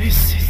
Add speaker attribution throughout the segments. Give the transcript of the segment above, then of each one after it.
Speaker 1: السلام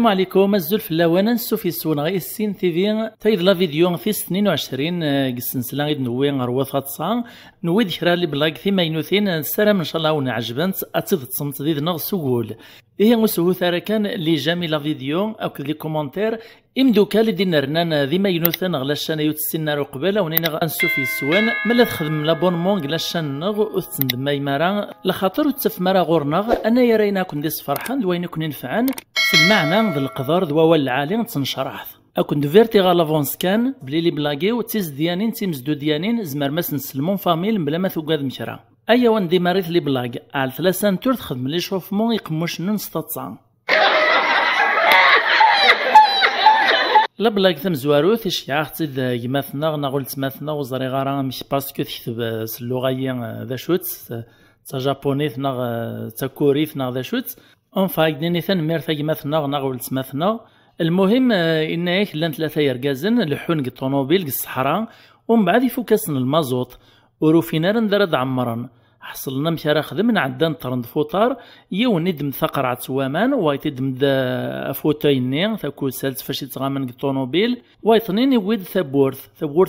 Speaker 1: عليكم الزول في اللوانا نسوفي السون غاي السين تي في تايد لا فيديو في 22 السنسله غيد نوي غروات غتصا نوي ذكرى لي بلاك ثمانينوثين السلام ان شاء الله ونعجبنت اتيد تصمت ذي نغ سوول إيه نسوه ثرا كان لي جامي لا فيديو او لي كومونتير امدوكا اللي دينا رنان ذي ماينوثن غلا الشان يوتسنا قباله ونينا غنسوفي السوان ملا تخدم لابونمون غلا الشان نغ وتسند مايمارا لخاطر تسف مرا غورنغ انا يا رينا كون ديس فرحان دوين كون نفعان في المعنى ذا القدر ذوا العالي تنشرح اكون دو فيرتي غالافونس كان بلي لي بلاكي وتيز ديانين تيمزدو ديانين زمر ماس نسلمون فاميل بلا ما ثقاد مشرا ايا وان ديماريت لي بلاك على ثلاثه تور تخدم لي شوفمون يقموش نستطعم لا بلاك ثم زوارو تيشيع تيد يماثنا نقول تماثنا وزري غارا مش باسكو تكتب اللغيين ذا شوت تا جابوني تا كوري ذا شوت اون فايدني ثان ميرتا يماثنا نقول تماثنا المهم انك لان ثلاثه يركازن لحون الطوموبيل الصحراء ومن بعد يفوكسن المازوت وروفينا ندرد عمرا حصلنا مشارا خدم عدان طرند فوطار يوني دم ثقرعة سوامان وايتدم دا فوتايني ثاكو سالت فاش يتغامن الطوموبيل وايطنين يويد ثبورث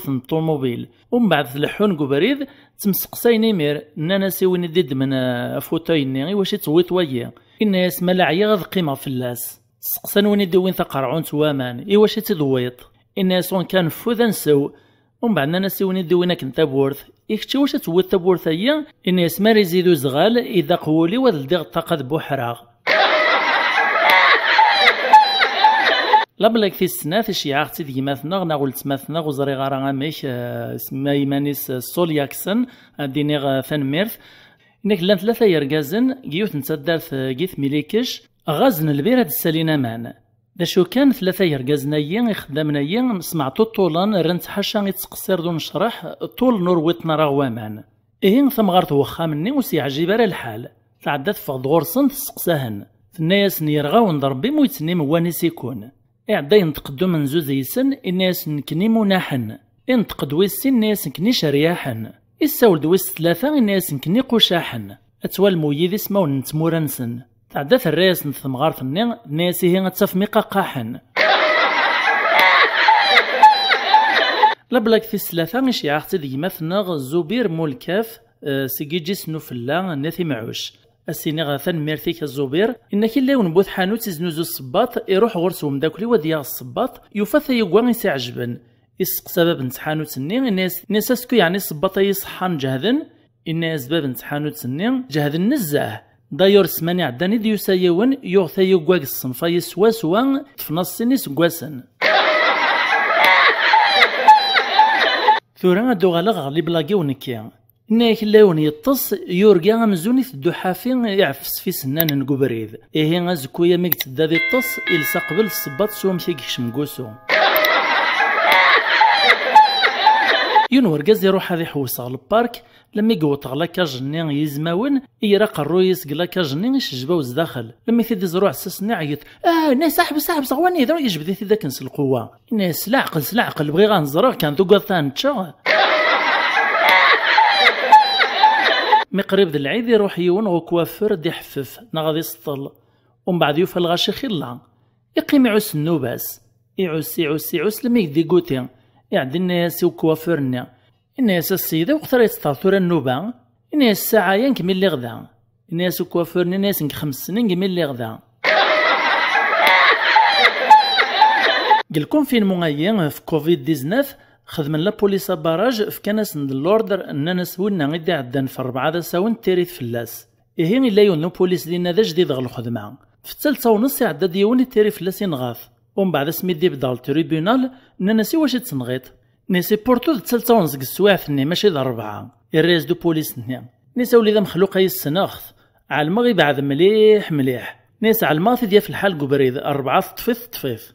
Speaker 1: الطوموبيل ومن بعد تلحون قبريد تمسقسايني مير ناناسي وين ديد من فوتايني واش يتويت ويا الناس ملاعيا غاد قيمة في اللاس سقسان وين يدوين ثقرعون سوامان واش يتدويط الناس وان كان فوذا نسو ومن بعد ناناسي وين يدوينا كنت بورث إكتشي واش تسوي التبورثية الناس ما يزيدو زغال إذا قولي وذلديغ الطاقة بوحراغ لا بلاك في السنة الشيعة ختي ديماثنا نقول تماثنا وزري غارا ميش اسمها يمانيس سولياكسن دينيغ ثان ميرث إنك لان ثلاثة يرقازن جيوت نتدارث جيث ميليكش غازن البيرة السالينا مان دا شو كان ثلاثة يرقازنايين يخدمنايين سمعتو طولان رنت حاشا يتسقسر دون نشرح طول نرويتنا رغوامان إيه ثم غارت وخا مني وسي عجيب الحال تعدات فغد غورسن تسقساهن الناس نيرغاو نضربي مويتني موانيس يكون إعدا ينتقدو من زوز يسن الناس نكني مناحن ينتقد ويسي الناس نكني شرياحن يساول دويس ثلاثة الناس نكني قشاحن أتوال مويذ اسمو نتمورنسن تعدات الراس نثمغارت الناس هي تفمي قاحن لا بلاك في الثلاثة مش يعطي ديماثنا زبير مولكاف سيجي سنوفلا ناثي معوش السيني ثان ميرثيك الزبير انك الا ونبوث حانوت يزنوزو الصباط يروح غرسو مداكلي وديا الصباط يوفث يقوى يسعجبن يسق باب نتحانوت النين الناس اسكو يعني الصباط يصحان جهدن الناس باب نتحانوت النين جهدن نزاه دايور سماني عداني ديو سايون يوغ يقواق الصنفا يسوا سوا تفنصني سقواسن ثورا دو غالغ لي بلاكي ونكيا إنك لاون يطص يورقا مزوني في الدحافين يعفس في سنان نقبريد إيه غازكويا ميك تدادي الطص إلسا قبل الصباط سوا مشيكش مقوسو ينور قاز يروح هذي حوصة البارك لما يقوط غلا كاجني يزماون يراق الرويس قلا كاجني يشجباوز داخل لما يثيد زروع ساسني عيط ناس صاحب صغواني ذا يجبد يثيد ذاك نس القوة الناس سلعقل بغي غنزرغ كان ذوق ثانتشا مي قريب ذا العيد يروح يون وكوافر يحفف نغادي يسطل ومن بعد يوفى الغاشي خلا يقيم يعوس النوباس يعوس لما يدي قوتي يعدي الناس وكوافرنا الناس السيدة وقتر يتطاطور النوبة الناس الساعة ينكمل اللي غدا الناس وكوافرنا الناس نك 5 سنين كمل اللي غدا قلكم فين مغيين في كوفيد 19 خدم لا بوليس باراج في كناس اللوردر اننا سولنا غيدي عدان في 4 ساون تيريث فلاس إيه إلا يونو بوليس دينا ذا جديد غل الخدمة في 3:30 عدى ديوني تيري فلاس ينغاث ومن بعد سميدي بدا التريبيونال ناسي واش تنغيط ناسي بورتو 3 السوايع ثني ماشي 4 الرئيس دو بوليس نيا ناس وليدا مخلوقه يسناخ على المغرب بعد مليح ناس على الماضي ديال في الحال قبريد 4 طفيف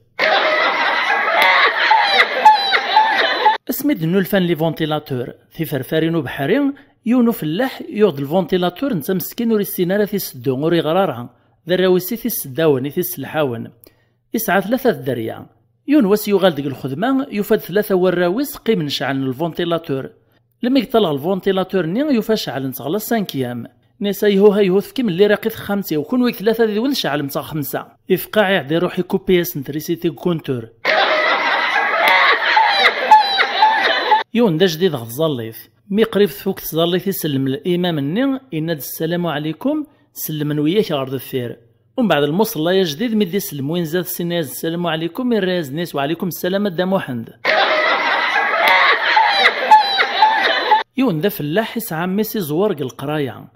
Speaker 1: اسميد نولفان لي فونتيلاتور في فرفارين بحرين يونو فلاح يوض الفونتيلاتور نتا مسكين وري السيناره في سدو وري غرارها ذراويسي في السداون في السلحاون يسعى 3 دريا يون واس يغال ديك الخدمه يفاد 3 وراويس قيم نشعل الفونتيلاتور لما يطلع الفونتيلاتور ني يوفا على نتغلا 5 ناس ايهو هايهو تفكي من اللي راقي 5 وكون ويك 3 ديول شعل متاع 5 يفقع يعدي يروح يكوبي سنتريسيتي كونتور يون دا جديد غتزليف مي قريب تفوك تزليف يسلم الامام الني ان السلام عليكم سلم وياك غير دفير ومن بعد المصلى يا جديد مي يسلم وين زاد السناز السلام عليكم من راز ناس وعليكم السلام دا محمد يون دا فلاح يسعى ميسي زوارق القرايه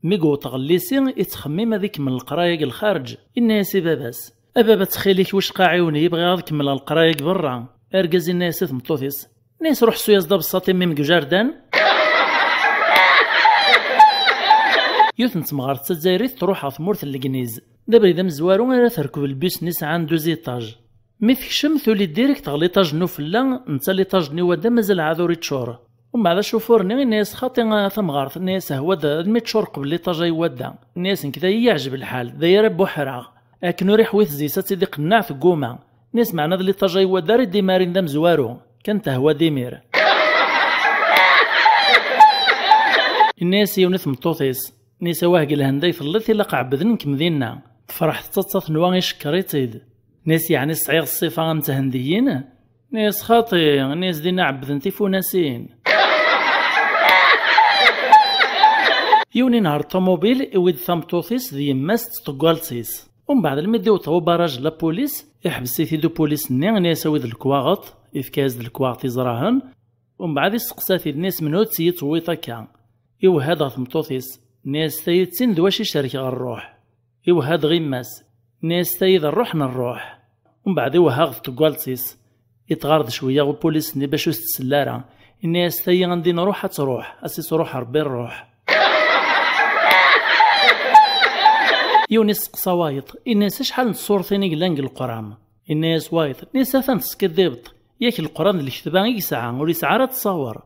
Speaker 1: ميقو تغليسي يتخمم هذيك من القرايه الخارج الناس باباس ابابا تخيليك واش قاعيوني يبغي غير يكمل القرايه برا اركز الناس تمطوثيس ناس روح سويا زدا بساطي ميم جاردان يوثن تمغار تزايري تروح على ثمورت الكنيز دابا اذا مزوارو راه تركب البيس نيس عن 2 ايطاج مي تكشم ثولي ديريكت غ ليطاج نوفلا انت ليطاج نيوادا مازال عذوري تشور ومن بعد شوفورني الناس خاطي ثمغارت الناس هو دا ميتشور قبل ليطاج يودا الناس كذا يعجب الحال داير بوحراغ اكنو ريح ويث زيسات سيدي قناع في قومه ناس معنا ذا ليطاج يودا ري ديمارين دا مزوارو كان تهوى ديمير الناس يونث مطوطيس نيسا واهق الهنداي فلث إلا قعبذن كمذينا تفرح تتصاث نواغي شكريتيد ناس يعني صعيغ الصفة متهنديين ناس خاطي ناس دينا عبذن تيفوناسين يوني نهار الطوموبيل يويد ثامطوثيس ذي يماس تطقالتيس ومن بعد المديو طو باراج لابوليس يحبس يثيدو بوليس ناس ويد الكواغط يفكاز الكواغط يزراهن ومن بعد يسقساثي الناس منو تسيت ويطاكا يو هذا ثمطوثيس ناس تايتسين دواش يشارك غير الروح يو هاد غيماس ناس تايد الروح نروح ومن بعد يو هاغ تقالتيس يتغارض شويه والبوليس ني باش يستسلارا الناس تاي غندي نروح تروح اسيس روح ربي الروح يونس قصوايط الناس شحال نصور ثاني قلانق القران الناس وايط الناس ثان تسكذبط ياك القران اللي كتبان يسعى ولي سعى راه تصور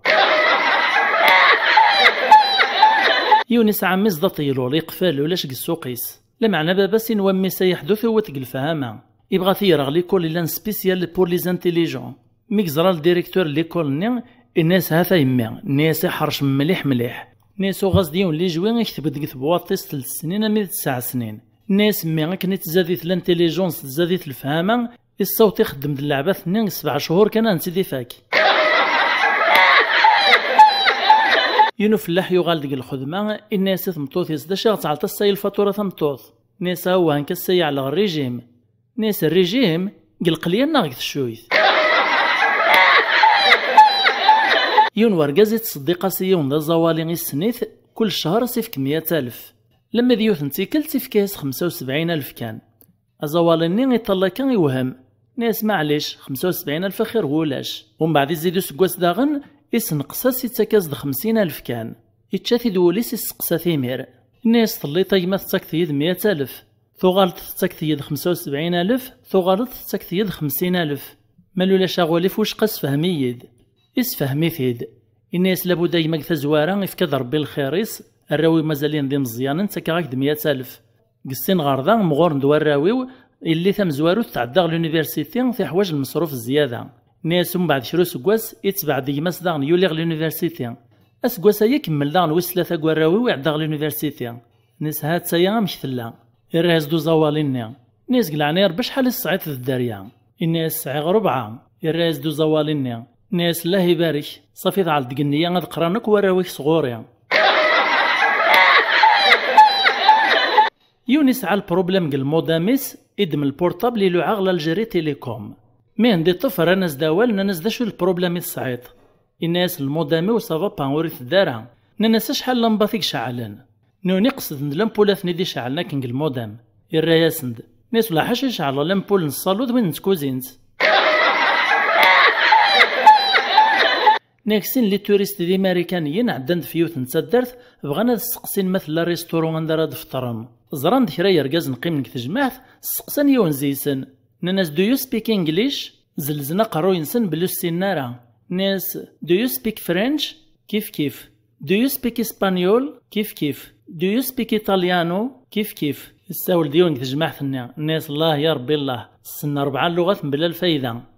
Speaker 1: يونس عميز دا طيلو لي قفال ولاش السوقيس لا معنى بابا سين وامي سيحدث هو تقل فهمه يبغى ثيرغ ليكول لان سبيسيال بور لي زانتيليجون ميكزرا الديريكتور ليكول ني الناس هذا يما الناس حرش مليح مليح ناس غازديون لي جوين يكتب ديك بواطيس 3 سنين مي 9 سنين ناس مي كنت تزاديت الانتيليجونس تزاديت الفهامه الصوت يخدم د اللعبه 7 شهور كان نسيدي فاك يونو فلاح يغال ديك الخدمه الناس ثمطوثيس دا شاغ تعطى الساي الفاتوره ثمطوث ناس هو هانكا الساي على الريجيم ناس الريجيم قل قليا ناغت الشويث يون ورقازي تصديقا سيون دا زوالي السنيث كل شهر سيفك 100,000 لما ديوث نتيكل سيفكاس 75,000 كان أزواليني يطلع كان يوهم ناس معليش 75,000 خير ولاش ومن بعد يزيدو سكواس داغن يسنقصاس يتكاز 50,000 كان يتشاثي دوليس يسقسا ثيمير الناس طليطا يما تتكثيد 100,000 ثوغالت تتكثيد 75,000 ثوغالت تتكثيد 50,000 مالولا شاغولي فوش قاس فهميد اسفهمي فيد الناس لابد يما كثزوارا يفكاد ربي الخيريس الراوي مازالين دي مزيان تكاغك 100,000 قسين غارضا مغور ندوار راويو اللي ثم زوارو تعدى لونيفرسيتي في حوايج المصروف الزياده ناس من بعد شرو سكواس يتبع ديماس داغن يولي لونيفرسيتي اسكواس هي كمل داغن ويس 3 كواراوي ويعدى لونيفرسيتي ناس هاد سايا مشتلا الراس دو زوالين ناس قلعني ربي شحال الصعيد في الدريا الناس سعيغ 4 الراس دو زوالين ناس الله يبارك صافي على الدقنيه غاد قرانك وراويك صغوري يونس على البروبليم قال موداميس ادم البورطابل يلو عغلا الجري تيليكوم مي عندي طفر انا زداول ناس دا شو البروبليم الصعيد الناس المودامي وصافا با وريث دارا ناس شحال لمباثيك شعلن نوني قصد لامبول ثني دي شعلنا كنق المودام الراياسند ناس ولا حاجه شعل لامبول نصالود وين نتكوزينت ناكسين لي توريست دي ماريكانيين عدان فيوت نتسدرت بغانا السقسين مثل ريستورون عندها دفترن زران دكرا يرقاز نقيم نك تجمعت السقسان يون زيسن ناس دو يو سبيك انجليش زلزنا قرو ينسن بلو السنارة ناس دو يو سبيك فرنش كيف كيف دو يو سبيك اسبانيول كيف كيف دو يو سبيك ايطاليانو كيف كيف الساول ديون تجمعت الناس الله يا ربي الله السنة 4 لغات بلا الفايدة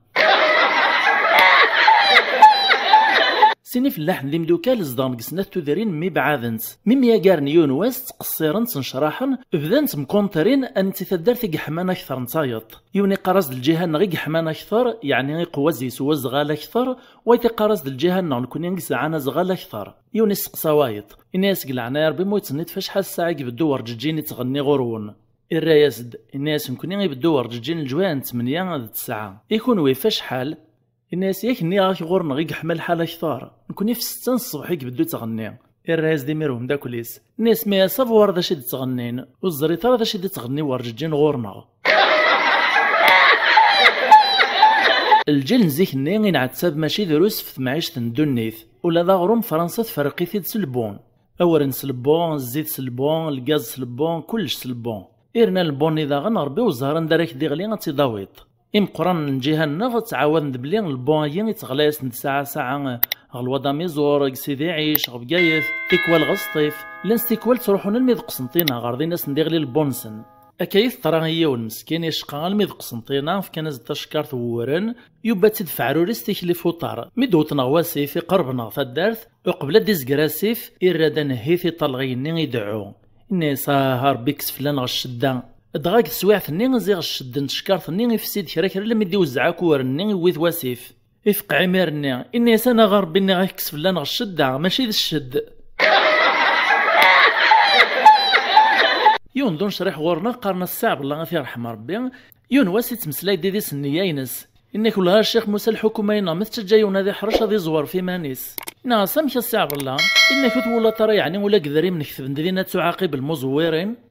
Speaker 1: سيني فلاحن دي مدوكال زدان قسنات تودرين مي بعاذنت ميميا قارن يونواس تقصيرن تنشراحن بدانت مكونترين ان تثدر ثقي حمان اكثر نصايط يوني قرص الجهه نغي حمان اكثر يعني قوازي سوا زغال اكثر ويتي قرص الجهه نكون ينقس عنا زغال اكثر يوني سقصاوايط الناس قلعنا يا ربي مويت فشحال الساعه يبدو رجيني تغني غرون الرايسد الناس يمكن يبدو رجيني الجوان 8 9 يكون ويفا شحال الناس ياك ني غاك غورنا غيك حمل حاله كثار نكون في 6 الصبح يبدو تغني الرايس ديميرهم داكوليس الناس ما صافوار ذا شي تغنين والزريطه ذا شي تغني ورجين غورنا الجيل نزيك ني نعتسب ماشي دروس في معيشة ندونيث ولا ذا غروم فرنسا تفرقي في سلبون اولا سلبون الزيت سلبون الغاز سلبون كلش سلبون إرنا البوني ذا غنربي وزهران دارك دي غلي غتضاويط قران الجهه نغ تعاود بلي البون يتغلاس ساعه ساعه غلوضا ميزور سيدي عيش غبقايث تيكوال غسطيف لانستيكوال تروحون الميد قسنطينه غارضي ناس نديغلي البونسن اكايث ترى هي والمسكين يشقى الميد قسنطينه في كنز تشكار ثورن يبا تدفع روريس تيكلي فوطار ميدوتنا غواسي في قربنا فدارت وقبل ديزكراسيف إرادا نهيثي طلغيني يدعو الناس هار بيكس فلان غشدان دغاك سواعثني زيغ الشد نشكارثني يفسد كرا كرا لما يديو الزعاكورني ويث واسيف يفق عمارني اني انا غربي اني غيكس فلان غشدة ماشي ذا الشد يون دون شريح غورنا قارنا الساعة بالله غافي يرحم ربي يون واسي تمسلاي ديدي سنية ينس إنك كلها الشيخ موسى الحكومة ينا مثل جايونا ذي حرش هذي زوار في مانيس نا سامك الساعة بالله إنك تقول ترى يعني ولا قذري من كثب ندينا تعاقب المزورين